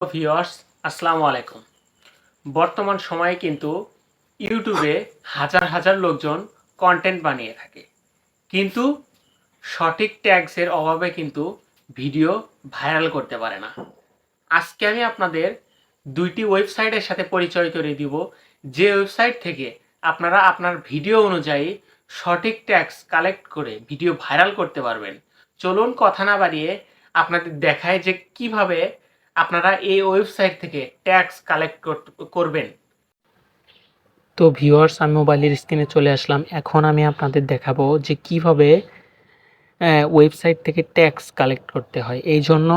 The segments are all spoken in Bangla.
ভিউয়ার্স আসসালামু আলাইকুম। বর্তমান সময়ে কিন্তু ইউটিউবে হাজার হাজার লোকজন কন্টেন্ট বানিয়ে থাকে, কিন্তু সঠিক ট্যাগসের অভাবে কিন্তু ভিডিও ভাইরাল করতে পারে না। আজকে আমি আপনাদের দুইটি ওয়েবসাইটের সাথে পরিচয় করিয়ে দিব, যে ওয়েবসাইট থেকে আপনারা আপনার ভিডিও অনুযায়ী সঠিক ট্যাগস কালেক্ট করে ভিডিও ভাইরাল করতে পারবেন। চলুন কথা না বাড়িয়ে আপনাদের দেখায় যে কিভাবে আপনারা এই ওয়েবসাইট থেকে ট্যাক্স কালেক্ট করবেন। তো ভিউয়ার্স, আমি মোবাইলের স্ক্রিনে চলে আসলাম। এখন আমি আপনাদের দেখাবো যে কিভাবে ওয়েবসাইট থেকে ট্যাক্স কালেক্ট করতে হয়। এই জন্য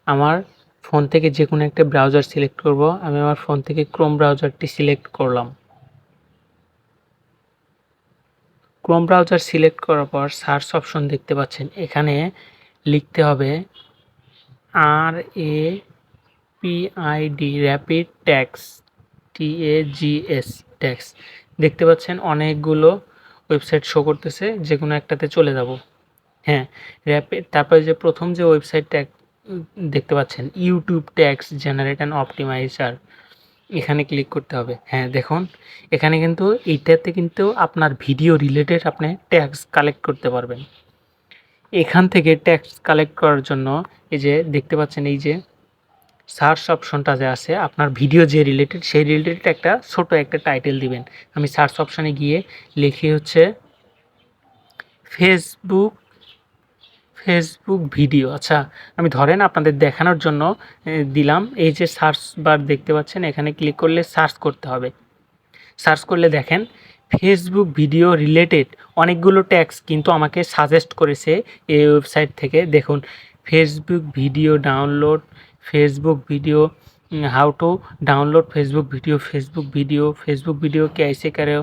আমার ফোন থেকে যে কোনো একটা ব্রাউজার সিলেক্ট করব। আমি আমার ফোন থেকে ক্রোম ব্রাউজারটি সিলেক্ট করলাম। ক্রোম ব্রাউজার সিলেক্ট করার পর সার্চ অপশন দেখতে পাচ্ছেন, এখানে লিখতে হবে RAPID rapid tax, TAGS tax. দেখতে পাচ্ছেন অনেকগুলো ওয়েবসাইট শো করতেছে, যে কোনো একটাতে চলে যাব। হ্যাঁ, র্যাপিড, তারপরে যে প্রথম যে ওয়েবসাইট ট্যাগ দেখতে পাচ্ছেন, YouTube tax generate and optimiser, এখানে ক্লিক করতে হবে। হ্যাঁ, দেখুন এখানে কিন্তু এইটাতে কিন্তু আপনার ভিডিও রিলেটেড আপনি ট্যাক্স কালেক্ট করতে পারবেন। এখান থেকে ট্যাক্স কালেক্ট করার জন্য এই যে দেখতে পাচ্ছেন, এই যে সার্চ অপশনটা যে আছে, আপনার ভিডিও যে রিলেটেড সেই রিলেটেড একটা ছোট একটা টাইটেল দিবেন। আমি সার্চ অপশানে গিয়ে লিখি হচ্ছে ফেসবুক ভিডিও। আচ্ছা, আমি ধরেন আপনাদের দেখানোর জন্য দিলাম। এই যে সার্চ বার দেখতে পাচ্ছেন, এখানে ক্লিক করলে সার্চ করতে হবে। সার্চ করলে দেখেন ফেসবুক ভিডিও রিলেটেড অনেকগুলো ট্যাগস কিন্তু আমাকে সাজেস্ট করেছে এই ওয়েবসাইট থেকে। দেখুন, Facebook video download, Facebook video, how to download Facebook video, Facebook video कैसे करें,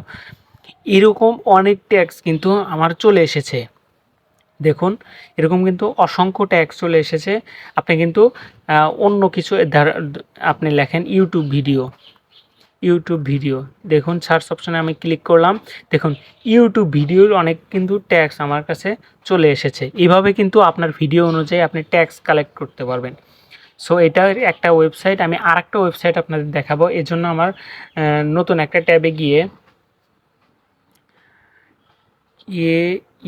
এরকম অনেক ট্যাগস কিন্তু আমার চলে এসেছে। দেখুন, এরকম কিন্তু অসংখ্য ট্যাগস চলে এসেছে। আপনি কিন্তু অন্য কিছু আপনি লেখেন ইউটিউব ভিডিও, দেখুন সার্চ অপশানে আমি ক্লিক করলাম। দেখুন ইউটিউব ভিডিওর অনেক কিন্তু ট্যাগস আমার কাছে চলে এসেছে। এইভাবে কিন্তু আপনার ভিডিও অনুযায়ী আপনি ট্যাগস কালেক্ট করতে পারবেন। সো এটার একটা ওয়েবসাইট। আমি আরেকটা ওয়েবসাইট আপনাদের দেখাবো। এর জন্য আমার নতুন একটা ট্যাবে গিয়ে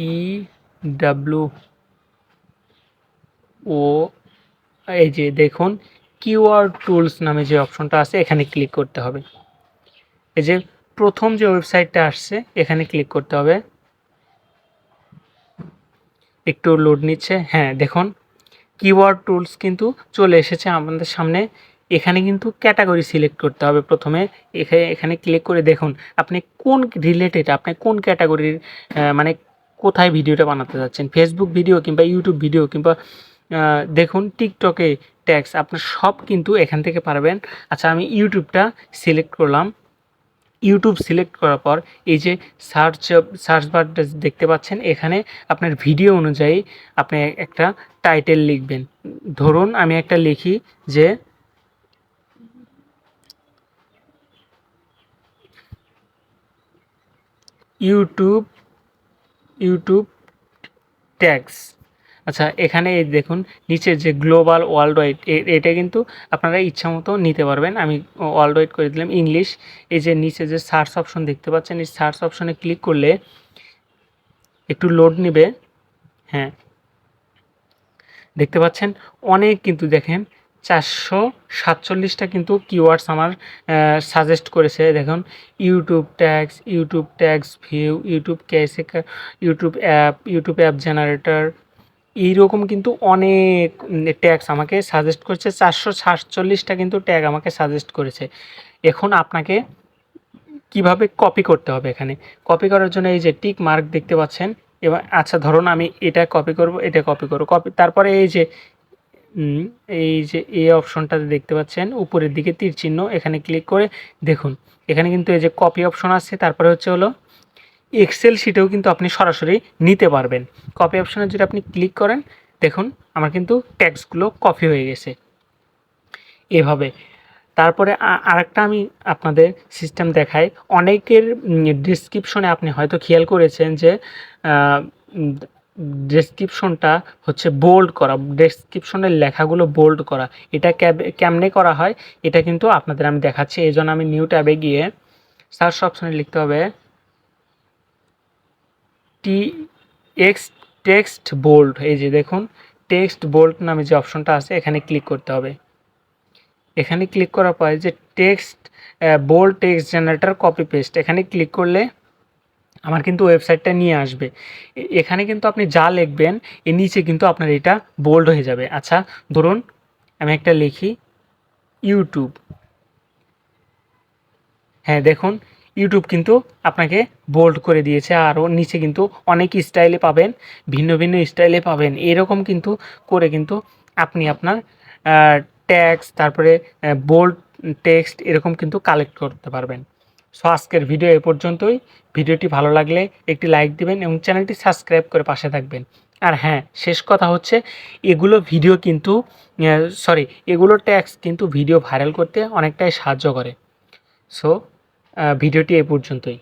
AEWO, এই যে দেখুন কিওয়ার্ড টুলস নামে যে অপশনটা আছে, এখানে ক্লিক করতে হবে। এই যে প্রথম যে ওয়েবসাইটটা আসছে, এখানে ক্লিক করতে হবে। একটু লোড নিচ্ছে। হ্যাঁ, দেখুন কিওয়ার্ড টুলস কিন্তু চলে এসেছে আমাদের সামনে। এখানে কিন্তু ক্যাটাগরি সিলেক্ট করতে হবে প্রথমে। এখানে ক্লিক করে দেখুন আপনি কোন রিলেটেড, আপনি কোন ক্যাটাগরির, মানে কোথায় ভিডিওটা বানাতে যাচ্ছেন, ফেসবুক ভিডিও কিংবা ইউটিউব ভিডিও কিংবা দেখুন টিকটকে ট্যাক্স, আপনার সব কিন্তু এখান থেকে পারবেন। আচ্ছা, আমি ইউটিউবটা সিলেক্ট করলাম। ইউটিউব সিলেক্ট করার পর এই যে সার্চ বারটা দেখতে পাচ্ছেন, এখানে আপনার ভিডিও অনুযায়ী আপনি একটা টাইটেল লিখবেন। ধরুন আমি একটা লিখি যে ইউটিউব ট্যাগস। আচ্ছা, এখানে এই দেখুন নিচে যে গ্লোবাল ওয়ার্ল্ড ওয়াইড, এটা কিন্তু আপনারা ইচ্ছা মতো নিতে পারবেন। আমি ওয়ার্ল্ড ওয়াইড করে দিলাম ইংলিশ। এই যে নিচে যে সার্চ অপশন দেখতে পাচ্ছেন, এই সার্চ অপশনে ক্লিক করলে একটু লোড নেবে। হ্যাঁ, দেখতে পাচ্ছেন অনেক কিন্তু দেখেন 447টা কিন্তু কিওয়ার্ডস আমার সাজেস্ট করেছে। দেখুন YouTube tags view, YouTube app generator, এইরকম কিন্তু অনেক ট্যাগস আমাকে সাজেস্ট করেছে। 447টা কিন্তু ট্যাগ আমাকে সাজেস্ট করেছে। এখন আপনাকে কিভাবে কপি করতে হবে, এখানে কপি করার জন্য এই যে টিক মার্ক দেখতে পাচ্ছেন। এবার আচ্ছা, ধরুন আমি এটা কপি করব, তারপরে এই যে এই অপশনটাতে দেখতে পাচ্ছেন উপরের দিকে তীর চিহ্ন, এখানে ক্লিক করে দেখুন এখানে কিন্তু এই যে কপি অপশন আছে। তারপরে হলো এক্সেল শিটেও কিন্তু আপনি সরাসরি নিতে পারবেন। কপি অপশনে যদি আপনি ক্লিক করেন, দেখুন আমার কিন্তু ট্যাক্সগুলো কপি হয়ে গেছে এভাবে। তারপরে আরেকটা আমি আপনাদের সিস্টেম দেখাই। অনেকের ডিসক্রিপশনে আপনি হয়তো খেয়াল করেছেন যে ডেসক্রিপশনটা হচ্ছে বোল্ড করা, ডেসক্রিপশনের লেখাগুলো বোল্ড করা। এটা কেমনে করা হয় এটা কিন্তু আপনাদের আমি দেখাচ্ছি। এই জন্য আমি নিউ ট্যাবে গিয়ে সার্চ অপশনে লিখতে হবে টেক্সট বোল্ড। এই যে দেখুন টেক্সট বোল্ড নামে যে অপশনটা আছে এখানে ক্লিক করতে হবে। এখানে ক্লিক করার পরে যে bold text generator copy paste, এখানে ক্লিক করলে আমার কিন্তু ওয়েবসাইটটা নিয়ে আসবে। এখানে কিন্তু আপনি যা লিখবেন এর নিচে কিন্তু আপনার এটা বোল্ড হয়ে যাবে। আচ্ছা ধরুন আমি একটা লিখি ইউটিউব। হ্যাঁ দেখুন ইউটিউব কিন্তু আপনাকে বোল্ড করে দিয়েছে। আর ওর নিচে কিন্তু অনেক স্টাইলে পাবেন, ভিন্ন ভিন্ন স্টাইলে পাবেন। এরকম কিন্তু করে কিন্তু আপনি আপনার ট্যাক্স তারপরে বোল্ড টেক্সট এরকম কিন্তু কালেক্ট করতে পারবেন। সো আজকের ভিডিও এ পর্যন্তই। ভিডিওটি ভালো লাগলে একটি লাইক দিবেন এবং চ্যানেলটি সাবস্ক্রাইব করে পাশে থাকবেন। আর হ্যাঁ শেষ কথা হচ্ছে এগুলো ভিডিও কিন্তু এগুলো ট্যাক্স কিন্তু ভিডিও ভাইরাল করতে অনেকটাই সাহায্য করে। সো ভিডিওটি এই পর্যন্তই।